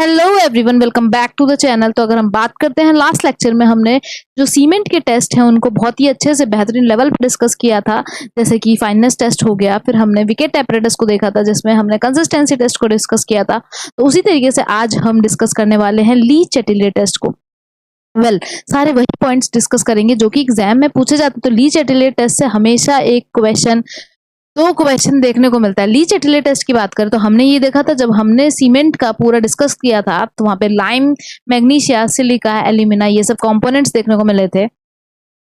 Hello everyone, welcome back to the channel. तो अगर हम बात करते हैं, लास्ट लेक्चर में हमने जो सीमेंट के टेस्ट हैं उनको बहुत ही अच्छे से बेहतरीन लेवल पर डिस्कस किया था, जैसे कि फाइननेस टेस्ट हो गया, फिर हमने विकेट एपरेटस को देखा था जिसमें हमने कंसिस्टेंसी टेस्ट को डिस्कस किया था। तो उसी तरीके से आज हम डिस्कस करने वाले हैं ली चैटिलियर टेस्ट को। सारे वही पॉइंट्स डिस्कस करेंगे जो कि एग्जाम में पूछे जाते। तो ली चैटिलियर टेस्ट से हमेशा एक क्वेश्चन, दो क्वेश्चन देखने को मिलता है। ली चैटिलियर टेस्ट की बात करें तो हमने ये देखा था, जब हमने सीमेंट का पूरा डिस्कस किया था तो वहां पे लाइम, मैग्नीशिया, सिलिका, एल्यूमिना ये सब कंपोनेंट्स देखने को मिले थे।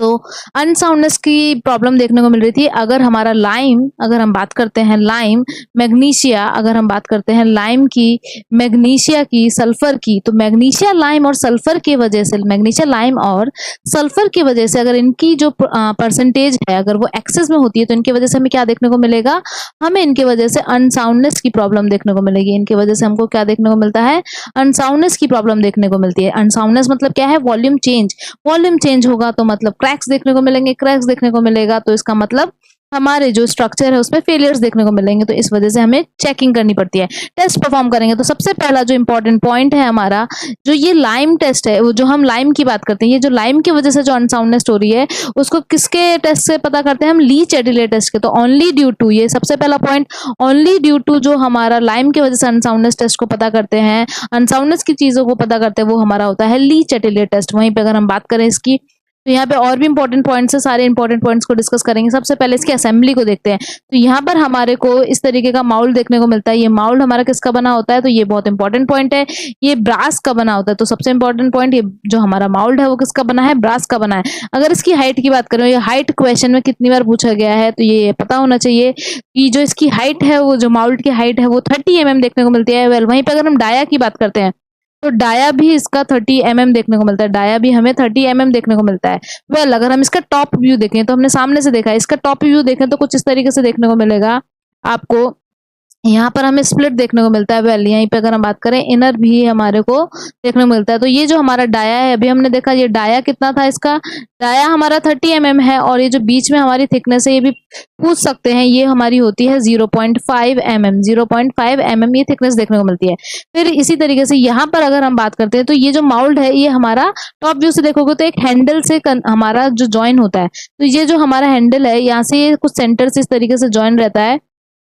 तो अनसाउंडनेस की प्रॉब्लम देखने को मिल रही थी। अगर हमारा लाइम, अगर हम बात करते हैं लाइम, मैग्नीशिया, अगर हम बात करते हैं लाइम की, मैग्नीशिया की, सल्फर की, तो मैग्नीशिया, लाइम और सल्फर की वजह से, मैग्नीशिया, लाइम और सल्फर की वजह से अगर इनकी जो परसेंटेज है अगर वो एक्सेस में होती है तो इनकी वजह से हमें क्या देखने को मिलेगा, हमें इनकी वजह से अनसाउंडनेस की प्रॉब्लम देखने को मिलेगी। इनकी वजह से हमको क्या देखने को मिलता है, अनसाउंडनेस की प्रॉब्लम देखने को मिलती है। अनसाउंडनेस मतलब क्या है, वॉल्यूम चेंज। वॉल्यूम चेंज होगा तो मतलब क्रैक्स देखने को मिलेंगे, क्रैक्स देखने को मिलेगा तो इसका मतलब हमारे जो स्ट्रक्चर है उसमें फेलियर्स देखने को मिलेंगे। तो इस वजह से हमें चेकिंग करनी पड़ती है, टेस्ट परफॉर्म करेंगे। तो सबसे पहला जो इंपॉर्टेंट पॉइंट है हमारा, जो ये लाइम टेस्ट है, वो जो हम लाइम की बात करते हैं, ये जो लाइम की वजह से जो अनसाउंडनेस हो रही है उसको किसके टेस्ट से पता करते हैं हम, ली चैटिलियर टेस्ट के। तो ओनली ड्यू टू, ये सबसे पहला पॉइंट, ओनली ड्यू टू जो हमारा लाइम की वजह से अनसाउंडनेस टेस्ट को पता करते हैं, अनसाउंडनेस की चीजों को पता करते हैं, वो हमारा होता है ली चैटिलियर टेस्ट। वहीं पे अगर हम बात करें इसकी, तो यहाँ पे और भी इंपॉर्टेंट पॉइंट्स है, सारे इंपॉर्टेंट पॉइंट्स को डिस्कस करेंगे। सबसे पहले इसकी असेंबली को देखते हैं। तो यहाँ पर हमारे को इस तरीके का माउल्ड देखने को मिलता है। ये माउल्ड हमारा किसका बना होता है, तो ये बहुत इंपॉर्टेंट पॉइंट है, ये ब्रास का बना होता है। तो सबसे इंपॉर्टेंट पॉइंट, ये जो हमारा माउल्ड है वो किसका बना है, ब्रास का बना है। अगर इसकी हाइट की बात करें, ये हाइट क्वेश्चन में कितनी बार पूछा गया है, तो ये पता होना चाहिए कि जो इसकी हाइट है, वो जो माउल्ड की हाइट है वो 30 mm देखने को मिलती है। वहीं पर अगर हम डाया की बात करते हैं तो डाया भी इसका 30 mm देखने को मिलता है, डाया भी हमें 30 mm देखने को मिलता है। अगर हम इसका टॉप व्यू देखें, तो हमने सामने से देखा है, इसका टॉप व्यू देखें तो कुछ इस तरीके से देखने को मिलेगा आपको। यहाँ पर हमें स्प्लिट देखने को मिलता है। यहीं पे अगर हम बात करें, इनर भी हमारे को देखने को मिलता है। तो ये जो हमारा डाया है, अभी हमने देखा ये डाया कितना था, इसका डाया हमारा 30 mm है, और ये जो बीच में हमारी थिकनेस है, ये भी पूछ सकते हैं, ये हमारी होती है 0.5 mm। 0.5 mm ये थिकनेस देखने को मिलती है। फिर इसी तरीके से यहाँ पर अगर हम बात करते हैं, तो ये जो माउल्ड है, ये हमारा टॉप व्यू से देखोगे तो एक हैंडल से हमारा जो ज्वाइन होता है। तो ये जो हमारा हैंडल है, यहाँ से ये कुछ सेंटर से इस तरीके से ज्वाइन रहता है।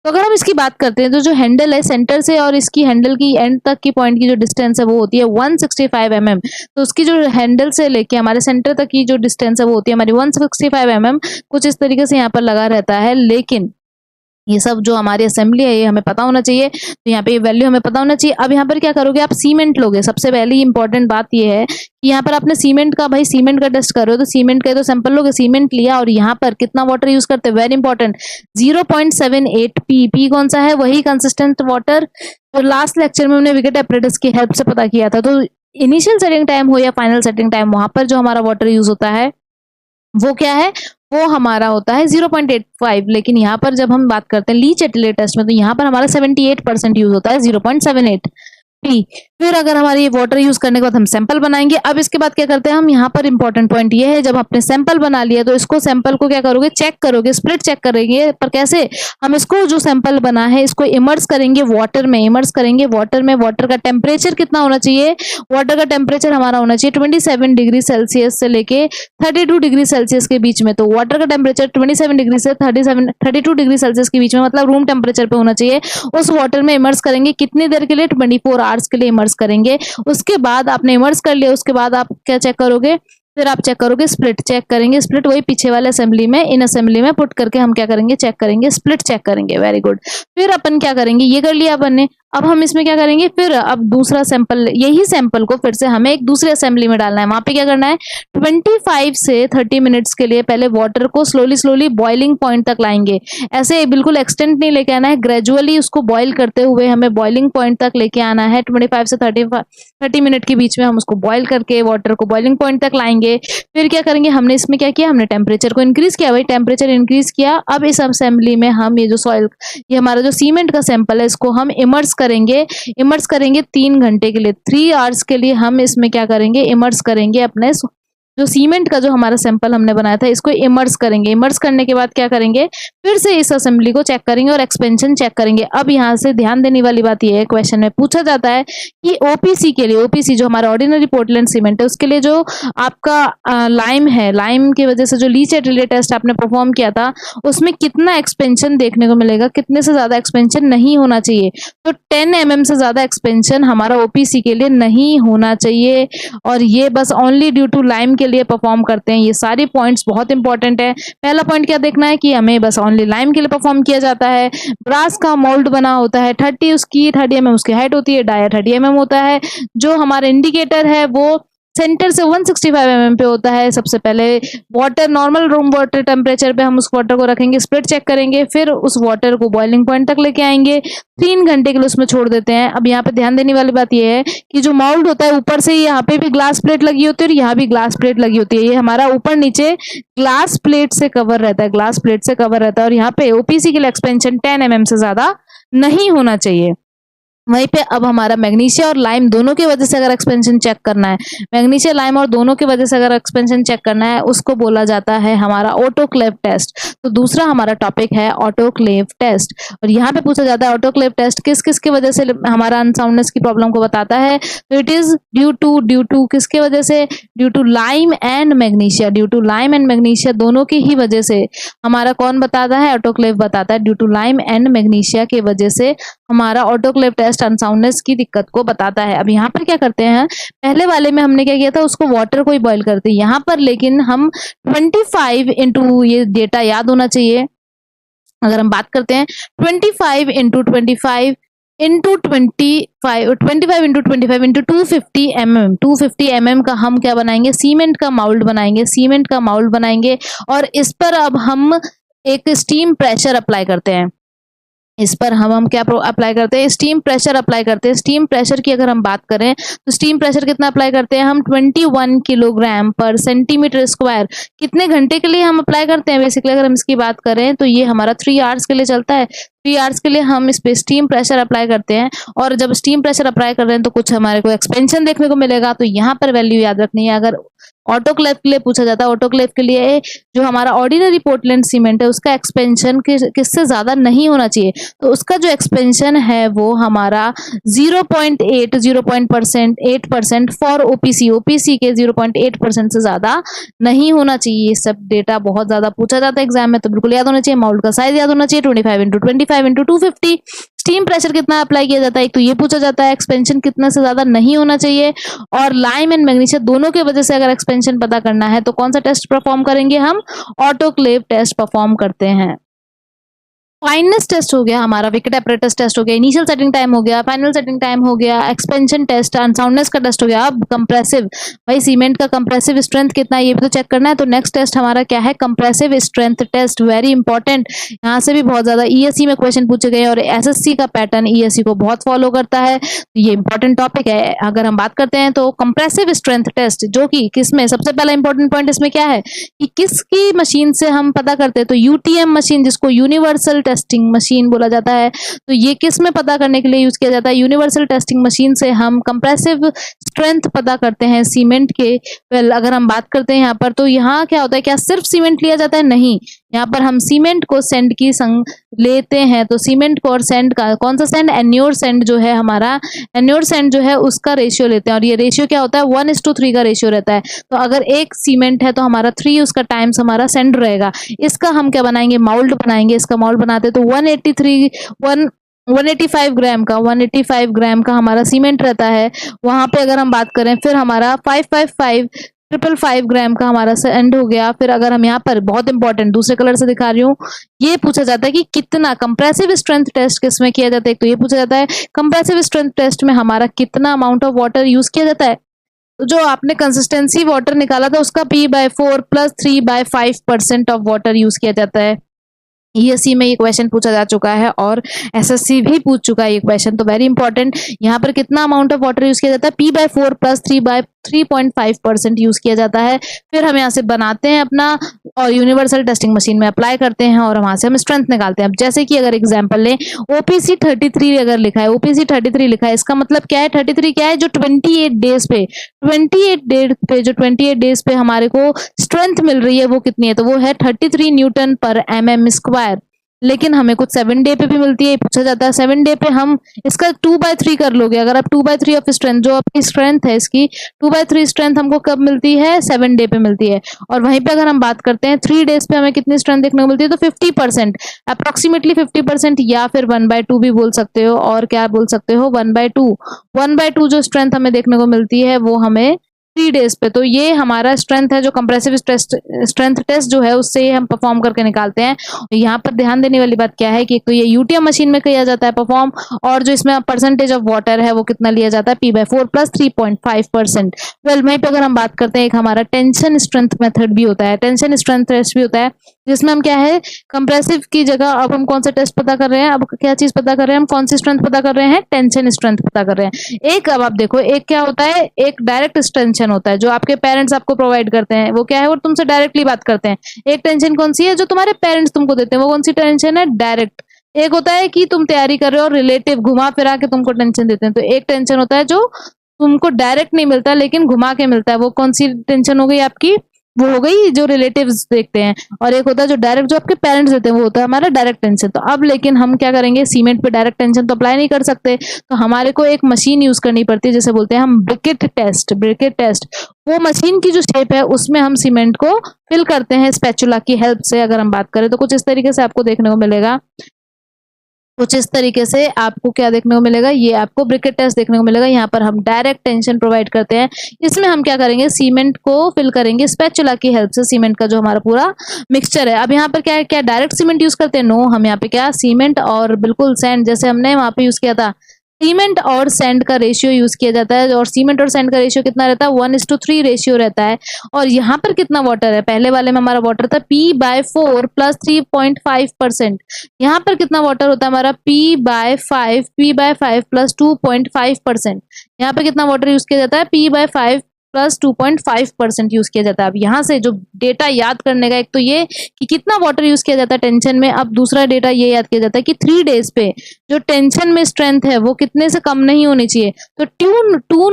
तो अगर हम इसकी बात करते हैं, तो जो हैंडल है, सेंटर से और इसकी हैंडल की एंड तक की पॉइंट की जो डिस्टेंस है वो होती है 165 mm। तो उसकी जो हैंडल से लेके हमारे सेंटर तक की जो डिस्टेंस है वो होती है हमारी 165 mm। कुछ इस तरीके से यहाँ पर लगा रहता है। लेकिन ये सब जो हमारी असेंबली है ये हमें पता होना चाहिए, तो यहाँ पे ये वैल्यू हमें पता होना चाहिए। अब यहाँ पर क्या करोगे, आप सीमेंट लोगे। सबसे पहली इंपॉर्टेंट बात ये है कि यहाँ पर आपने सीमेंट का, भाई सीमेंट का टेस्ट कर रहे हो तो सीमेंट का तो सैंपल लोगे, सीमेंट लिया, और यहाँ पर कितना वाटर यूज करते हैं, वेरी इंपॉर्टेंट, 0.78 पी कौन सा है, वही कंसिस्टेंट वाटर जो लास्ट लेक्चर में हमने विकेट एपरेटस की हेल्प से पता किया था। तो इनिशियल सेटिंग टाइम हो या फाइनल सेटिंग टाइम, वहां पर जो हमारा वाटर यूज होता है वो क्या है, वो हमारा होता है 0.85। लेकिन यहाँ पर जब हम बात करते हैं ली चैटिलियर टेस्ट में, तो यहाँ पर हमारा 78% यूज होता है, 0.78 पी। फिर अगर हमारी वाटर यूज करने के बाद हम सैंपल बनाएंगे। अब इसके बाद क्या करते हैं हम, यहाँ पर इंपॉर्टेंट पॉइंट ये है, जब आपने सैंपल बना लिया तो इसको, सैंपल को क्या करोगे, चेक करोगे, स्प्लिट चेक करेंगे। पर कैसे, हम इसको जो सैंपल बना है इसको इमर्स करेंगे वाटर में, इमर्स करेंगे वाटर में। वाटर का टेम्परेचर कितना होना चाहिए, वाटर का टेम्परेचर हमारा होना चाहिए 27 डिग्री सेल्सियस से लेके 32 डिग्री सेल्सियस के बीच में। तो वाटर का टेम्परेचर 27 डिग्री से 32 डिग्री सेल्सियस के बीच में, मतलब रूम टेम्परेचर पे होना चाहिए। उस वाटर में इमर्स करेंगे कितनी देर के लिए, 24 आवर्स के लिए इमर्स करेंगे। उसके बाद आपने इमर्स कर लिया, उसके बाद आप क्या चेक करोगे, फिर आप चेक करोगे, स्प्लिट चेक करेंगे। स्प्लिट वही पीछे वाले असेंबली में, इन असेंबली में पुट करके हम क्या करेंगे, चेक करेंगे, स्प्लिट चेक करेंगे। Very good. फिर अपन क्या करेंगे, ये कर लिया अपन ने। अब हम इसमें क्या करेंगे, फिर अब दूसरा सैंपल, यही सैंपल को फिर से हमें एक दूसरे असेंबली में डालना है। वहां पे क्या करना है, 25 से 30 मिनट्स के लिए पहले वाटर को स्लोली स्लोली बॉइलिंग पॉइंट तक लाएंगे। ऐसे बिल्कुल एक्सटेंट नहीं लेके आना है, ग्रेजुअली उसको बॉइल करते हुए हमें बॉइलिंग पॉइंट तक लेके आना है। 25 से 30 मिनट के बीच में हम उसको बॉइल करके वाटर को बॉइलिंग पॉइंट तक लाएंगे। फिर क्या करेंगे, हमने इसमें क्या किया, हमने टेम्परेचर को इंक्रीज किया, भाई टेम्परेचर इंक्रीज किया। अब इस असेंबली में हम ये जो सॉइल, ये हमारा जो सीमेंट का सैंपल है, इसको हम इमर्स करेंगे। इमर्स करेंगे 3 घंटे के लिए, 3 आवर्स के लिए हम इसमें क्या करेंगे, इमर्स करेंगे अपने जो सीमेंट का जो हमारा सैंपल हमने बनाया था इसको इमर्स करेंगे। इमर्स करने के बाद क्या करेंगे, फिर से इस असेंबली को चेक करेंगे और एक्सपेंशन चेक करेंगे। अब यहाँ से ध्यान देने वाली बात यह है, क्वेश्चन में पूछा जाता है कि ओपीसी के लिए, ओपीसी जो हमारा ऑर्डिनरी पोर्टलैंड सीमेंट है उसके लिए जो आपका लाइम है, लाइम की वजह से जो लीच एटलियर टेस्ट आपने परफॉर्म किया था उसमें कितना एक्सपेंशन देखने को मिलेगा, कितने से ज्यादा एक्सपेंशन नहीं होना चाहिए। तो 10 mm से ज्यादा एक्सपेंशन हमारा ओपीसी के लिए नहीं होना चाहिए, और ये बस ओनली ड्यू टू लाइम के लिए परफॉर्म करते हैं। ये सारे पॉइंट्स बहुत इंपॉर्टेंट है। पहला पॉइंट क्या देखना है कि हमें बस ओनली लाइम के लिए परफॉर्म किया जाता है। ब्रास का मोल्ड बना होता है, 30 mm उसकी हाइट होती है, डाया 30 mm होता है। जो हमारा इंडिकेटर है वो सेंटर से 165 mm पे होता है। सबसे पहले water, normal room water temperature पे हम उस वाटर को रखेंगे, स्प्लिट चेक करेंगे, फिर उस वाटर को बॉइलिंग पॉइंट तक लेके आएंगे, 3 घंटे के लिए उसमें छोड़ देते हैं। अब यहाँ पे ध्यान देने वाली बात यह है कि जो माउल्ड होता है ऊपर से यहाँ पे भी ग्लास प्लेट लगी होती है और यहाँ भी ग्लास प्लेट लगी होती है। ये हमारा ऊपर नीचे ग्लास प्लेट से कवर रहता है, ग्लास प्लेट से कवर रहता है। और यहाँ पे ओपीसी के लिए एक्सपेंशन 10 mm से ज्यादा नहीं होना चाहिए। वहीं पे अब हमारा मैग्नीशिया और लाइम दोनों की वजह से अगर एक्सपेंशन चेक करना है, मैग्नीशिया लाइम और दोनों की वजह से अगर एक्सपेंशन चेक करना है, उसको बोला जाता है हमारा ऑटोक्लेव टेस्ट। तो दूसरा हमारा टॉपिक है ऑटोक्लेव टेस्ट। और यहाँ पे पूछा जाता है ऑटोक्लेव टेस्ट किस किस की वजह से हमारा अनसाउंडनेस की प्रॉब्लम को बताता है। तो इट इज ड्यू टू किसके वजह से, due to lime and magnesia. Due to lime and magnesia दोनों की ही वजह से हमारा कौन बताता है, ऑटोक्लेव बताता है। Due to lime and magnesia की वजह से हमारा ऑटोक्लेव टेस्ट अनसाउंडनेस की दिक्कत को बताता है। अब यहाँ पर क्या करते हैं, पहले वाले में हमने क्या किया था, उसको वाटर को ही बॉईल करते हैं। यहाँ पर लेकिन हम 25 इंटू, ये डेटा याद होना चाहिए, अगर हम बात करते हैं 25 into 25 into 25 into 25 into 250 mm, 250 mm का हम क्या बनाएंगे, सीमेंट का माउल्ड बनाएंगे। सीमेंट का माउल्ड बनाएंगे और इस पर अब हम एक स्टीम प्रेशर अप्लाई करते हैं। इस पर हम क्या अप्लाई करते हैं, स्टीम प्रेशर अप्लाई करते हैं। स्टीम प्रेशर की अगर हम बात करें तो स्टीम प्रेशर कितना अप्लाई करते हैं हम, 21 किलोग्राम पर सेंटीमीटर स्क्वायर। कितने घंटे के लिए हम अप्लाई करते हैं, बेसिकली अगर हम इसकी बात करें तो ये हमारा 3 आवर्स के लिए चलता है। 3 आवर्स के लिए हम इस पे स्टीम प्रेशर अप्लाई करते हैं। और जब स्टीम प्रेशर अप्लाई कर रहे हैं तो कुछ हमारे को एक्सपेंशन देखने को मिलेगा। तो यहाँ पर वैल्यू याद रखनी है। अगर ऑटोक्लेव के लिए पूछा जाता है, ऑटोक्लेव के लिए जो हमारा ऑर्डिनरी पोर्टलैंड सीमेंट है उसका एक्सपेंशन किससे ज्यादा नहीं होना चाहिए। तो उसका जो एक्सपेंशन है वो हमारा 0.8% फॉर ओपीसी। ओपीसी के 0.8% से ज्यादा नहीं होना चाहिए। ये सब डेटा बहुत ज्यादा पूछा जाता है एग्जाम में, तो बिल्कुल याद होना चाहिए। माउल्ड का साइज याद होना चाहिए, 25 इंटू 25 इंटू 250। स्टीम प्रेशर कितना अप्लाई किया जाता है, एक तो ये पूछा जाता है। एक्सपेंशन कितना से ज्यादा नहीं होना चाहिए। और लाइम एंड मैग्नीशिया दोनों की वजह से अगर एक्सपेंशन पता करना है तो कौन सा टेस्ट परफॉर्म करेंगे हम, ऑटोक्लेव टेस्ट परफॉर्म करते हैं। फाइननेस टेस्ट हो गया हमारा, विकेट एपरेटस टेस्ट हो गया, इनिशियल सेटिंग टाइम हो गया, फाइनल सेटिंग टाइम हो गया, एक्सपेंशन टेस्ट, अनसाउंडनेस का टेस्ट हो गया। अब कंप्रेसिव, भाई सीमेंट का कंप्रेसिव स्ट्रेंथ कितना है ये भी तो चेक करना है। तो नेक्स्ट टेस्ट हमारा क्या है, compressive strength test, very important. यहाँ से भी बहुत ज्यादा ईएससी में क्वेश्चन पूछे गए और एसएससी का पैटर्न ईएससी को बहुत फॉलो करता है। तो ये इंपॉर्टेंट टॉपिक है। अगर हम बात करते हैं तो कंप्रेसिव स्ट्रेंथ टेस्ट, जो कि किसमें, सबसे पहला इंपॉर्टेंट पॉइंट इसमें क्या है कि किसकी मशीन से हम पता करते हैं। तो यूटीएम मशीन, जिसको यूनिवर्सल टेस्टिंग मशीन बोला जाता है, तो ये किस में पता करने के लिए यूज किया जाता है, यूनिवर्सल टेस्टिंग मशीन से हम कंप्रेसिव स्ट्रेंथ पता करते हैं सीमेंट के। अगर हम बात करते हैं यहाँ पर, तो यहाँ क्या होता है, क्या सिर्फ सीमेंट लिया जाता है, नहीं, यहाँ पर हम सीमेंट को सेंड की संग लेते हैं। तो सीमेंट को और सेंड का, कौन सा सेंड, एन्योर सेंड जो है हमारा, एन्योर सेंड जो है उसका रेशियो लेते हैं। और ये रेशियो क्या होता है, 1:3 का रेशियो रहता है। तो अगर एक सीमेंट है तो हमारा 3 उसका टाइम्स हमारा सेंड रहेगा। इसका हम क्या बनाएंगे, माउल्ड बनाएंगे। इसका माउल्ड बनाते तो 185 ग्राम का, 185 ग्राम का हमारा सीमेंट रहता है। वहां पे अगर हम बात करें, फिर हमारा 555 ग्राम का हमारा सेंड हो गया। फिर अगर हम यहाँ पर, बहुत इंपॉर्टेंट, दूसरे कलर से दिखा रही हूँ, ये पूछा जाता है कि कितना कंप्रेसिव स्ट्रेंथ टेस्ट किस में किया जाता है। तो ये पूछा जाता है कंप्रेसिव स्ट्रेंथ टेस्ट में हमारा कितना अमाउंट ऑफ वाटर यूज किया जाता है। तो जो आपने कंसिस्टेंसी वाटर निकाला था उसका P/4 + 3/5% ऑफ वाटर यूज किया जाता है। ईएससी में ये क्वेश्चन पूछा जा चुका है और एसएससी भी पूछ चुका है ये क्वेश्चन। तो वेरी इंपॉर्टेंट, यहाँ पर कितना अमाउंट ऑफ वाटर यूज किया जाता है, P/4 + 3.5% यूज किया जाता है। फिर हम यहाँ से बनाते हैं अपना और यूनिवर्सल टेस्टिंग मशीन में अप्लाई करते हैं और वहां से हम स्ट्रेंथ निकालते हैं। अब जैसे कि अगर एग्जांपल लें, OPC 33 अगर लिखा है, OPC 33 लिखा है, इसका मतलब क्या है? 33 क्या है? जो 28 डेज पे 28 डेज पे हमारे को स्ट्रेंथ मिल रही है वो कितनी है? तो वो है 33 न्यूटन पर mm स्क्वायर। लेकिन हमें कुछ 7 डे पे भी मिलती है, पूछा जाता है 7 डे पे हम इसका 2/3 कर लोगे। अगर आप 2/3 ऑफ स्ट्रेंथ, जो आपकी स्ट्रेंथ है इसकी 2/3 स्ट्रेंथ हमको कब मिलती है? 7 डे पे मिलती है। और वहीं पे अगर हम बात करते हैं 3 डेज पे हमें कितनी स्ट्रेंथ देखने को मिलती है? तो 50%, अप्रोक्सीमेटली 50%, या फिर 1/2 भी बोल सकते हो। और क्या बोल सकते हो? 1/2 जो स्ट्रेंथ हमें देखने को मिलती है वो हमें 3 डेज पे। तो ये हमारा स्ट्रेंथ है, जो कंप्रेसिव स्ट्रेंथ टेस्ट जो है उससे हम परफॉर्म करके निकालते हैं। यहाँ पर ध्यान देने वाली बात क्या है कि तो ये यूटीएम मशीन में किया जाता है परफॉर्म, और जो इसमें परसेंटेज ऑफ वाटर है वो कितना लिया जाता है? P/4 plus 3.5%। वेल, वहीं पे अगर हम बात करते हैं, एक हमारा टेंशन स्ट्रेंथ मेथड भी होता है, टेंशन स्ट्रेंथ टेस्ट भी होता है, जिसमें हम क्या है, कंप्रेसिव की जगह अब हम कौन सा टेस्ट पता कर रहे हैं? अब क्या चीज पता कर रहे हैं? हम कौन सी स्ट्रेंथ पता कर रहे हैं? टेंशन स्ट्रेंथ पता कर रहे हैं। एक, अब आप देखो, एक क्या होता है? एक डायरेक्ट टेंशन होता है जो आपके पेरेंट्स आपको प्रोवाइड करते हैं, वो क्या है? वो तुमसे डायरेक्टली बात करते हैं। एक टेंशन कौन सी है? जो तुम्हारे पेरेंट्स तुमको देते हैं, वो कौन सी टेंशन है? डायरेक्ट। एक होता है कि तुम तैयारी कर रहे हो और रिलेटिव घुमा फिरा के तुमको टेंशन देते हैं। तो एक टेंशन होता है जो तुमको डायरेक्ट नहीं मिलता लेकिन घुमा के मिलता है, वो कौन सी टेंशन हो गई आपकी? वो हो गई जो रिलेटिव्स देखते हैं। और एक होता है जो डायरेक्ट, जो आपके पेरेंट्स देते हैं, वो होता है हमारा डायरेक्ट टेंशन। तो अब लेकिन हम क्या करेंगे? सीमेंट पे डायरेक्ट टेंशन तो अप्लाई नहीं कर सकते, तो हमारे को एक मशीन यूज करनी पड़ती है, जैसे बोलते हैं हम ब्रिकेट टेस्ट। ब्रिकेट टेस्ट, वो मशीन की जो शेप है उसमें हम सीमेंट को फिल करते हैं स्पैचुला की हेल्प से। अगर हम बात करें तो कुछ इस तरीके से आपको देखने को मिलेगा, कुछ इस तरीके से आपको क्या देखने को मिलेगा? ये आपको ब्रिकेट टेस्ट देखने को मिलेगा। यहाँ पर हम डायरेक्ट टेंशन प्रोवाइड करते हैं। इसमें हम क्या करेंगे? सीमेंट को फिल करेंगे स्पैचुला की हेल्प से, सीमेंट का जो हमारा पूरा मिक्सचर है। अब यहाँ पर क्या है? क्या डायरेक्ट सीमेंट यूज करते हैं? नो, हम यहाँ पे क्या, सीमेंट और बिल्कुल सैंड, जैसे हमने वहां पे यूज किया था, सीमेंट और सैंड का रेशियो यूज किया जाता है। और सीमेंट और सैंड का रेशियो कितना रहता है? 1:3 रेशियो रहता है। और यहाँ पर कितना वाटर है? पहले वाले में हमारा वाटर था P/4 प्लस 3.5%। यहाँ पर कितना वाटर होता है हमारा? P/5 plus 2.5%। यहाँ पे कितना वाटर यूज किया जाता है? P/5 प्लस 2.5% यूज किया जाता है। अब यहाँ से जो डेटा याद करने का, एक तो ये कि कितना वाटर यूज किया जाता है टेंशन में, अब दूसरा डेटा ये याद किया जाता है कि 3 डेज पे जो टेंशन में स्ट्रेंथ है वो कितने से कम नहीं होनी चाहिए। तो 2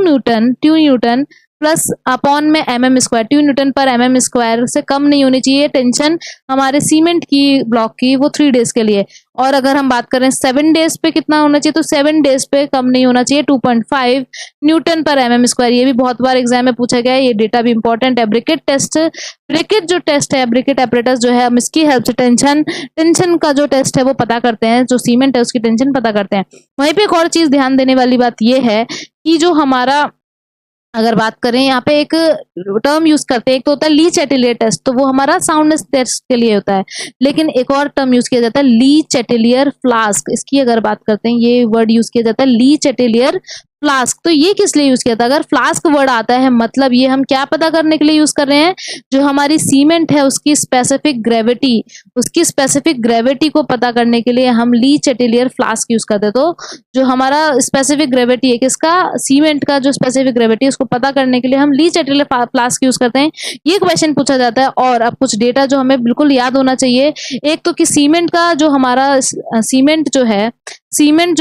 न्यूटन प्लस अपॉन में mm स्क्वायर, 2 न्यूटन पर mm स्क्वायर से कम नहीं होनी चाहिए टेंशन हमारे सीमेंट की ब्लॉक की, वो 3 डेज के लिए। और अगर हम बात करें 7 डेज पे कितना होना चाहिए, तो 7 डेज पे कम नहीं होना चाहिए 2.5 न्यूटन पर mm स्क्वायर। ये भी बहुत बार एग्जाम में पूछा गया है, ये डेटा भी इंपॉर्टेंट है। ब्रिकेट टेस्ट, ब्रिकेट जो टेस्ट है, ब्रिकेट एपरेटस जो है, हम इसकी हेल्प से टेंशन का जो टेस्ट है वो पता करते हैं, जो सीमेंट है उसकी टेंशन पता करते हैं। वहीं पे एक और चीज ध्यान देने वाली बात ये है कि जो हमारा, अगर बात करें यहाँ पे एक टर्म यूज करते हैं, एक तो होता है ली चैटेलियर टेस्ट, तो वो हमारा साउंडनेस टेस्ट के लिए होता है। लेकिन एक और टर्म यूज किया जाता है ली चैटेलियर फ्लास्क। इसकी अगर बात करते हैं, ये वर्ड यूज किया जाता है ली चैटेलियर फ्लास्क। तो ये किस लिए यूज किया था? अगर फ्लास्क वर्ड आता है, मतलब ये हम क्या पता करने के लिए यूज कर रहे हैं? जो हमारी सीमेंट है उसकी स्पेसिफिक ग्रेविटी, उसकी स्पेसिफिक ग्रेविटी को पता करने के लिए हम ली चैटेलियर फ्लास्क यूज करते हैं। तो जो हमारा स्पेसिफिक ग्रेविटी है किसका? सीमेंट का जो स्पेसिफिक ग्रेविटी है उसको पता करने के लिए हम ली चैटेलियर फ्लास्क यूज करते हैं। ये क्वेश्चन पूछा जाता है। और अब कुछ डेटा जो हमें बिल्कुल याद होना चाहिए, एक तो कि सीमेंट का जो हमारा सीमेंट जो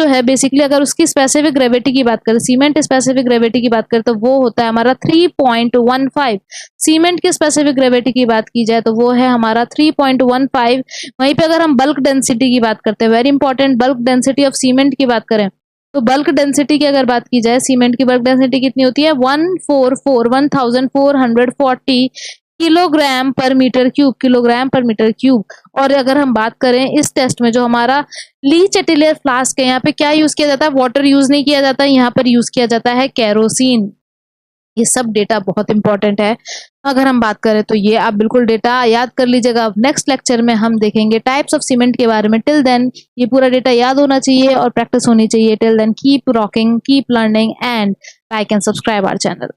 है बेसिकली, अगर उसकी स्पेसिफिक ग्रेविटी की बात करें, सीमेंट स्पेसिफिक ग्रेविटी की बात करें, तो वो होता है हमारा 3.15। सीमेंट की स्पेसिफिक ग्रेविटी की बात की जाए तो वो है हमारा 3.15। वहीं पे अगर हम बल्क डेंसिटी की बात करते हैं, very important, bulk density of cement की बात करें, तो बल्क डेंसिटी की अगर बात की जाए, सीमेंट की बल्क डेंसिटी कितनी होती है? 1440 किलोग्राम पर मीटर क्यूब। और अगर हम बात करें इस टेस्ट में जो हमारा ली चैटेलियर फ्लास्क है, यहाँ पे क्या यूज किया जाता है? वाटर यूज नहीं किया जाता है, यहाँ पर यूज किया जाता है केरोसिन। ये सब डेटा बहुत इंपॉर्टेंट है। अगर हम बात करें तो ये आप बिल्कुल डेटा याद कर लीजिएगा। नेक्स्ट लेक्चर में हम देखेंगे टाइप्स ऑफ सीमेंट के बारे में। टिल देन ये पूरा डेटा याद होना चाहिए और प्रैक्टिस होनी चाहिए। Till then keep rocking, keep learning and like and subscribe our channel.